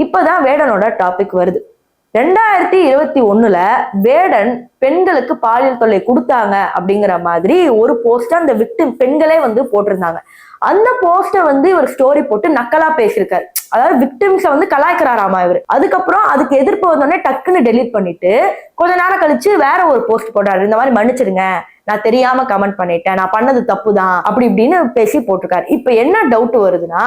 இப்பதான் வேடனோட டாபிக் வருது. 2021 வேடன் பெண்களுக்கு பாலியல் தொல்லை கொடுத்தாங்க அப்படிங்கிற மாதிரி ஒரு போஸ்ட் அந்த விக்டிம் பெண்களே போட்டிருந்தாங்க. அந்த போஸ்ட இவர் ஸ்டோரி போட்டு நக்கலா பேசியிருக்காரு. அதாவது விக்டிம்ஸ கலாய்க்கிறாராமா இவர். அதுக்கப்புறம் அதுக்கு எதிர்ப்பு வந்தோடனே டக்குன்னு டெலீட் பண்ணிட்டு கொஞ்ச நேரம் கழிச்சு வேற ஒரு போஸ்ட் போட்டாரு. இந்த மாதிரி மன்னிச்சிடுங்க, நான் தெரியாம கமெண்ட் பண்ணிட்டேன், நான் பண்ணது தப்பு தான் அப்படி இப்படின்னு பேசி போட்டிருக்காரு. இப்ப என்ன டவுட் வருதுன்னா,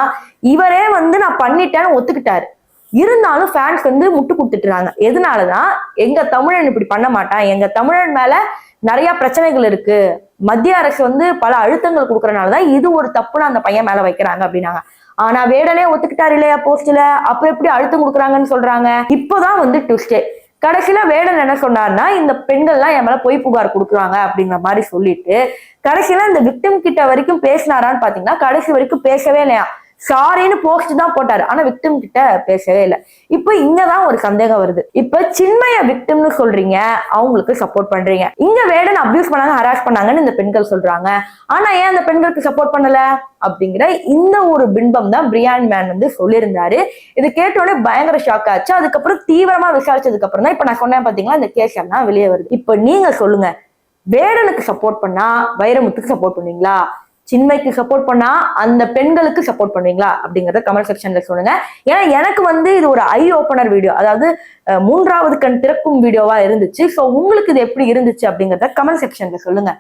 இவரே நான் பண்ணிட்டேன்னு ஒத்துக்கிட்டாரு. இருந்தாலும் ஃபேன்ஸ் முட்டு கொடுத்துட்டுறாங்க. எதனாலதான் எங்க தமிழன் இப்படி பண்ண மாட்டான், எங்க தமிழன் மேல நிறைய பிரச்சனைகள் இருக்கு, மத்திய அரசு பல அழுத்தங்கள் கொடுக்கறதுனாலதான் இது ஒரு தப்புன்னு அந்த பையன் மேல வைக்கிறாங்க அப்படின்னாங்க. ஆனா வேடனே ஒத்துக்கிட்டாரு இல்லையா போஸ்ட்ல, அப்ப எப்படி அழுத்தம் கொடுக்குறாங்கன்னு சொல்றாங்க. இப்பதான் ட்விஸ்டே. கடைசியில வேடன் என்ன சொன்னார்னா, இந்த பெண்கள்லாம் என் மேல பொய் புகார் கொடுக்குறாங்க அப்படிங்கிற மாதிரி சொல்லிட்டு கடைசியில இந்த விக்டிம் கிட்ட வரைக்கும் பேசினாரான்னு பாத்தீங்கன்னா கடைசி வரைக்கும் பேசவே இல்லையா. சாரின்னு போஸ்ட் தான் போட்டாரு, ஆனா விக்டிம் கிட்ட பேசவே இல்லை. இப்ப இங்கதான் ஒரு சந்தேகம் வருது. இப்ப சின்மய விக்டிம்னு சொல்றீங்க, அவங்களுக்கு சப்போர்ட் பண்றீங்க. இங்க வேடன் அபியூஸ் பண்ணாங்க, ஹராஸ் பண்ணாங்கன்னு இந்த பெண்கள் சொல்றாங்க. ஆனா ஏன் அந்த பெண்களுக்கு சப்போர்ட் பண்ணல அப்படிங்கிற இந்த ஒரு பின்பம் தான் பிரியான் மேன் சொல்லியிருந்தாரு. இது கேட்டோடனே பயங்கர ஷாக் ஆச்சு. அதுக்கப்புறம் தீவிரமா விசாரிச்சதுக்கு அப்புறம் தான் இப்ப நான் சொன்னேன் பாத்தீங்களா, இந்த கேஸ் எல்லாம் வெளியே வருது. இப்ப நீங்க சொல்லுங்க, வேடனுக்கு சப்போர்ட் பண்ணா வைரமுத்துக்கு சப்போர்ட் பண்ணுவீங்களா, சின்மைக்கு சப்போர்ட் பண்ணா அந்த பெண்களுக்கு சப்போர்ட் பண்ணுவீங்களா அப்படிங்கறத கமெண்ட் செக்ஷன்ல சொல்லுங்க. ஏன்னா எனக்கு இது ஒரு ஐ ஓபனர் வீடியோ, அதாவது மூன்றாவது கண் திறக்கும் வீடியோவா இருந்துச்சு. சோ உங்களுக்கு இது எப்படி இருந்துச்சு அப்படிங்கறத கமெண்ட் செக்ஷன்ல சொல்லுங்க.